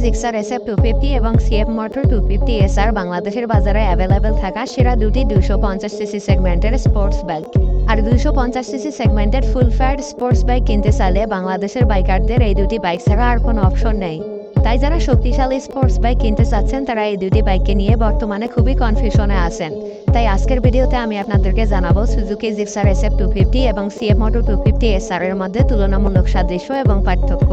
Gixxer SF 250 এবং CF Moto 250 SR বাংলাদেশের বাজারে অ্যাভেলেবেল থাকা সেরা দুটি 250cc সেগমেন্টের স্পোর্টস বাইক। আর 250cc সেগমেন্টের ফুল ফ্যাট স্পোর্টস বাইক কিনতে চাইলে বাংলাদেশের বাইকারদের এই দুটি বাইক ছাড়া আর কোনো অপশন নেই। তাই যারা শক্তিশালী স্পোর্টস বাইক কিনতে চাচ্ছেন তারা এই দুটি বাইককে নিয়ে বর্তমানে খুবই কনফিউশনে আছেন। তাই আজকের ভিডিওতে আমি আপনাদেরকে জানাবো সুজুকি জিক্সার SF 250 এবং CF Moto 250 SR এর মধ্যে তুলনামূলক সাদৃশ্য এবং পার্থক্য।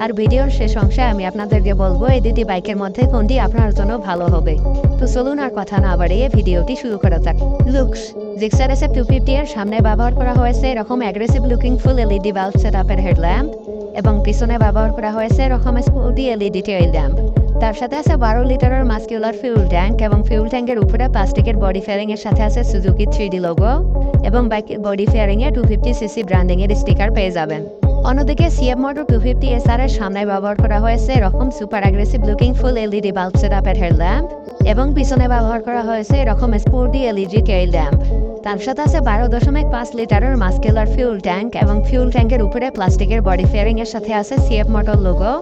আর ভিডিওর শেষ অংশে আমি আপনাদেরকে বলবো এই দুটি বাইকের মধ্যে কোনটি আপনার জন্য ভালো হবে। তো চলুন আর কথা না বাড়িয়ে ভিডিওটি শুরু করা যাক। লুকস: জিক্সার SF 250 এর সামনে ব্যবহার করা হয়েছে এরকম অ্যাগ্রেসিভ লুকিং ফুল LED বাল্ব সেটআপের হেডল্যাম্প এবং পিছনে ব্যবহার করা হয়েছে এরকম স্পোর্টি LED টেইল ল্যাম্প। তার সাথে আছে 12 লিটারের মাস্কুলার ফিউল ট্যাঙ্ক এবং ফিউল ট্যাঙ্কের উপরে প্লাস্টিকের বডি ফেয়ারিং এর সাথে আছে সুজুকি 3D লোগো এবং বাইকের বডি ফেয়ারিং এ 250cc ব্র্যান্ডিং এর স্টিকার পেয়ে যাবেন। অন্যদিকে CF Moto 250 SR এর সামনে ব্যবহার করা হয়েছে এরকম সুপার অ্যাগ্রেসিভ লুকিং ফুল LED বাল্ব সেটআপের হেডল্যাম্প এবং পিছনে ব্যবহার করা হয়েছে এরকম স্পোর্টি LED টেইল ল্যাম্প। তার সাথে আছে 12.5 লিটারের মাস্কুলার ফিউল ট্যাঙ্ক এবং ফিউল ট্যাঙ্কের উপরে প্লাস্টিকের বডি ফেয়ারিং এর সাথে আছে CF Moto লোগো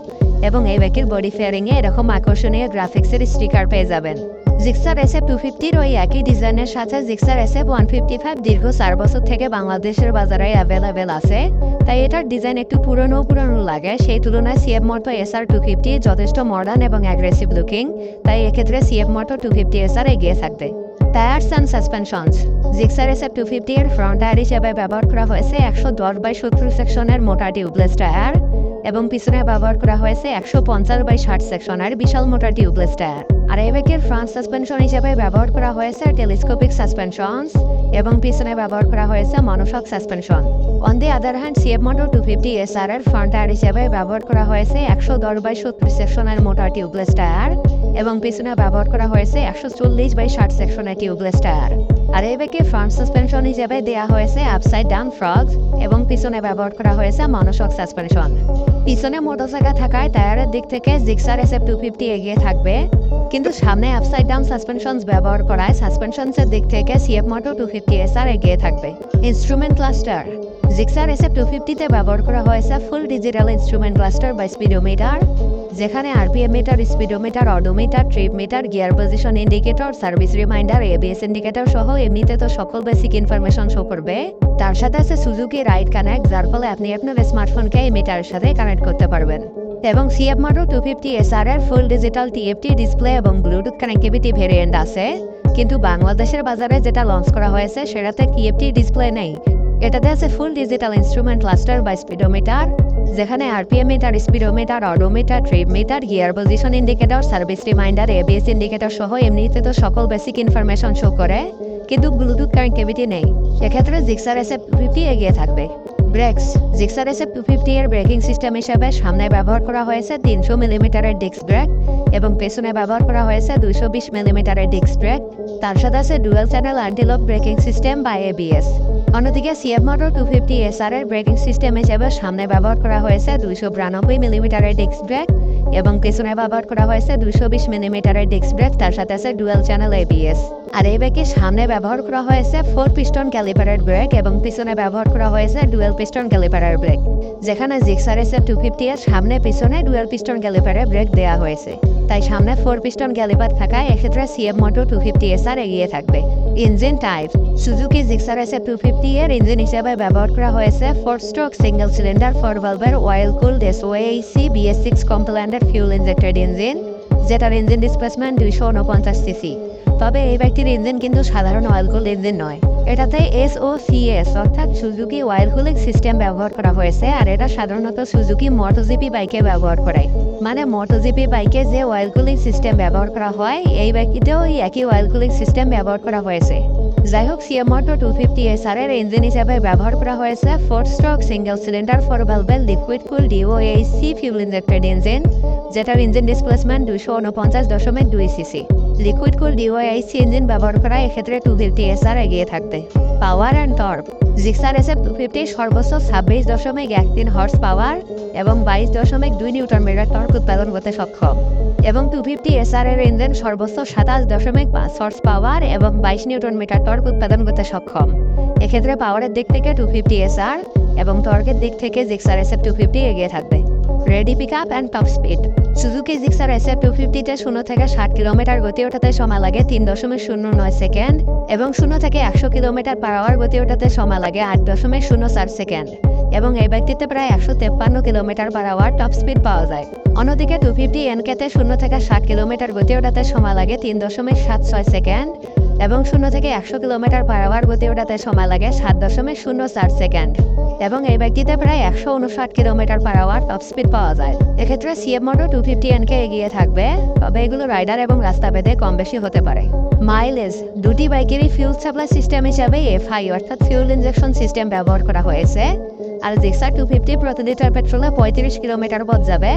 এবং এই বাইকের বডি ফেয়ারিং এ এরকম আকর্ষণীয় গ্রাফিক্সের স্টিকার পেয়ে যাবেন। জিক্সার SF 250 ওই একই ডিজাইনের সাথে জিক্সার SF 155 দীর্ঘ 4 বছর থেকে বাংলাদেশের বাজারে অ্যাভেলেবেল আছে। তাই এটার ডিজাইন একটু পুরনো লাগে, সেই তুলনায় CF Moto SR 250 যথেষ্ট মডার্ন এবং অ্যাগ্রেসিভ লুকিং। তাই এক্ষেত্রে CF Moto 250 SR এগিয়ে থাকবে। টায়ার্স অ্যান্ড সাসপেনশনস: জিক্সার SF 250 এর ফ্রন্ট টায়ার হিসেবে ব্যবহার করা হয়েছে 110/70 সেকশনের মোটা টিউবলেস টায়ার এবং পিছনে ব্যবহার করা হয়েছে 150/60 সেকশনের বিশাল মোটা টিউবলেস টায়ার। আর এই বাইকের ফ্রন্ট সাসপেনশন হিসেবে ব্যবহার করা হয়েছে টেলিস্কোপিক সাসপেনশনস এবং পিছনে ব্যবহার করা হয়েছে monoshock suspension. On the other hand CF Moto 250 SR এর ফ্রন্ট টায়ার হিসেবে ব্যবহার করা হয়েছে 110/70 সেকশনের মোটা টিউবলেস টায়ার এবং পিছনে ব্যবহার করা হয়েছে 140/60 সেকশনের টিউবলেস টায়ার। আর এই বাইকে ফ্রন্ট সাসপেনশন হিসেবে দেওয়া হয়েছে আপসাইড ডাউন ফ্রগস এবং পিছনে ব্যবহার করা হয়েছে মনোশক সাসপেনশন। পিছনে মোটর চাকা থাকায় টায়ারের দিক থেকে জিক্সার SF 250 এগিয়ে থাকবে, কিন্তু সামনে আপসাইড ডাউন সাসপেনশনস ব্যবহার করায় সাসপেনশনসের দিক থেকে CF Moto 250 SR এগিয়ে থাকবে। ইনস্ট্রুমেন্ট ক্লাস্টার: জিক্সার SF 250 তে ব্যবহার করা হয়েছে ফুল ডিজিটাল ইনস্ট্রুমেন্ট ক্লাস্টার বা স্পিডোমিটার, যেখানে RPM meter, speedometer, odometer, trip meter, gear position indicator, service reminder, ABS indicator সহ এমনিতে তো সকল বেসিক ইনফরমেশন শো করবে। তার সাথে আছে সুজুকি রাইড কানেক্ট, যার ফলে আপনি আপনার স্মার্টফোনকে এই মিটারের সাথে কানেক্ট করতে পারবেন। এবং CF Moto 250 SR এর ফুল ডিজিটাল TFT ডিসপ্লে এবং ব্লুটুথ কানেক্টিভিটি ভেরিয়েন্ট আছে, কিন্তু বাংলাদেশের বাজারে যেটা লঞ্চ করা হয়েছে সেটাতে TFT ডিসপ্লে নেই। এটাতে আছে ফুল ডিজিটাল ইনস্ট্রুমেন্ট ক্লাস্টার বা স্পিডোমিটার, যেখানে RPM meter, speedometer, odometer, trip meter, gear position indicator, service reminder, ABS indicator সহ এমনিতে তো সকল বেসিক ইনফরমেশন শো করে, কিন্তু ব্লুটুথ কানেক্টিভিটি নেই। সেক্ষেত্রে জিক্সার SF 250 এগিয়ে থাকবে। ব্রেকস: জিক্সার SF 250 এর ব্রেকিং সিস্টেম হিসেবে সামনে ব্যবহার করা হয়েছে 300 মিলিমিটারের ডিস্ক ব্রেক এবং পেছনে ব্যবহার করা হয়েছে 220 মিলিমিটারের ডিস্ক ব্রেক। তার সাথে আছে dual channel anti-lock braking system বা ABS। অন্যদিকে CF Moto 250 SR এর ব্রেকিং সিস্টেম হিসেবে সামনে ব্যবহার করা হয়েছে 292 মিলিমিটারের ডিস্ক ব্রেক এবং পেছনে ব্যবহার করা হয়েছে 220 মিলিমিটারের ডিস্ক ব্রেক। তার সাথে আছে ডুয়াল চ্যানেল ABS। আর এই বাইকের সামনে ব্যবহার করা হয়েছে 4 পিস্টন ক্যালিপারের ব্রেক এবং পিছনে ব্যবহার করা হয়েছে ডুয়াল পিস্টন ক্যালিপারের ব্রেক, যেখানে জিক্সার SF 250 এর সামনে পিছনে ডুয়াল পিস্টন ক্যালিপারের ব্রেক দেওয়া হয়েছে। তাই সামনে 4 পিস্টন ক্যালিপার থাকায় এক্ষেত্রে CF Moto 250 SR এগিয়ে থাকবে। Engine type: Suzuki Gixxer SF 250 এর ইঞ্জিন হিসেবে ব্যবহার করা হয়েছে 4 স্ট্রোক সিঙ্গেল সিলিন্ডার 4 ভালভের oil cooled SOAC BS6 compliant fuel injected engine, যেটার ইঞ্জিন ডিসপ্লেসমেন্ট 249cc। তবে এই বাইকটির ইঞ্জিন কিন্তু সাধারণ অয়েল কুলড ইঞ্জিন নয়, এটাতে SOCS অর্থাৎ সুজুকি অয়েল কুলিং সিস্টেম ব্যবহার করা হয়েছে। আর এটা সাধারণত সুজুকি MotoGP বাইকে ব্যবহার করায়, মানে MotoGP বাইকে যে অয়েল কুলিং সিস্টেম ব্যবহার করা হয় এই বাইকটিতেও এই একই অয়েল কুলিং সিস্টেম ব্যবহার করা হয়েছে। যাই হোক, CF Moto 250 SR এর ইঞ্জিন হিসেবে ব্যবহার করা হয়েছে 4 স্ট্রোক সিঙ্গেল সিলিন্ডার 4 ভালভের liquid cool DOAC fuel injected engine, যেটার engine displacement 249.2cc। Liquid cool DOAC engine ব্যবহার করা এক্ষেত্রে 250 SR এগিয়ে থাকবে। Power and torque: Gixxer SF 250 সর্বোচ্চ 26.13 হর্স পাওয়ার এবং 22.2 নিউটন মিটার টর্ক উৎপাদন করতে সক্ষম, এবং 250 SR এর ইঞ্জিন সর্বোচ্চ 27.5 হর্স পাওয়ার এবং 22 নিউটন মিটার টর্ক উৎপাদন করতে সক্ষম। এক্ষেত্রে পাওয়ারের দিক থেকে 250 SR এবং টর্কের দিক থেকে জিক্সার SF 250 এগিয়ে থাকবে। Ready pick up and top speed. Suzuki Gixxer SF 250-তে 0 থেকে 60 কিলোমিটার গতি ওঠাতে সময় লাগে 3.09 সেকেন্ড এবং 0 থেকে 100 কিলোমিটার পার আওয়ার গতি ওঠাতে সময় লাগে 8.04 সেকেন্ড এবং এই বাইকটিতে প্রায় 153 kilometre per hour top speed পাওয়া যায়। অন্যদিকে 250 NK-তে 0 থেকে 60 কিলোমিটার গতি ওঠাতে সময় লাগে 3.76 সেকেন্ড এবং 0 থেকে 100 কিলোমিটার পার আওয়ার গতি ওঠাতে সময় লাগে 7.04 সেকেন্ড এবং এই বাইকটিতে প্রায় 159 kilometre per hour top speed পাওয়া যায়। এক্ষেত্রে CF Moto 250 NK এগিয়ে থাকবে, তবে এগুলো রাইডার এবং রাস্তাভেদে কম বেশি হতে পারে। মাইলেজ, দুটি বাইকেরই ফিউল সাপ্লাই সিস্টেম হিসাবে FI অর্থাৎ ফিউল ইনজেকশন সিস্টেম ব্যবহার করা হয়েছে। আর জিক্সার 250 প্রতি লিটার পেট্রোলে 35 কিলোমিটার পথ যাবে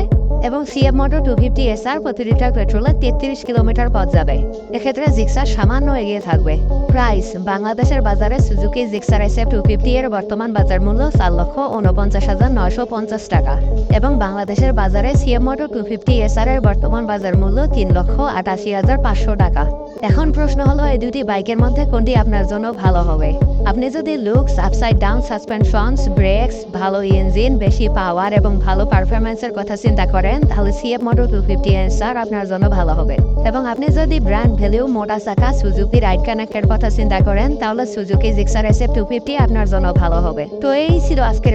এবং CF Moto 250 SR প্রতি লিটার পেট্রোলে 33 কিলোমিটার পথ যাবে। এক্ষেত্রে জিক্সার সামান্য এগিয়ে থাকবে। প্রাইস, বাংলাদেশের বাজারে সুজুকি জিক্সার SF 250 এর বর্তমান বাজার মূল্য 4,49,950 টাকা এবং বাংলাদেশের বাজারে CF Moto 250 SR এর বর্তমান বাজার মূল্য 3,88,500 টাকা। এখন প্রশ্ন হলো, এই দুটি বাইকের মধ্যে কোনটি আপনার জন্য ভালো হবে? আপনি যদি লুকস, আপসাইড ডাউন সাসপেনশনস, ব্রেকস, ভালো ইঞ্জিন, বেশি পাওয়ার এবং ভালো পারফরম্যান্সের কথা চিন্তা করেন, তাহলে CF Moto 250 SR আপনার জন্য ভালো হবে। এবং আপনি যদি ব্র্যান্ড ভ্যালু, মোটা চাকা, সুজুকি রাইড কানেক্টের কথা চিন্তা করেন, তাহলে সুজুকি জিক্সার SF 250 আপনার জন্য ভালো হবে। তো এই ছিল আজকের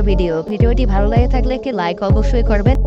ভিডিওটি ভালো লেগে থাকলে কি লাইক অবশ্যই করবেন।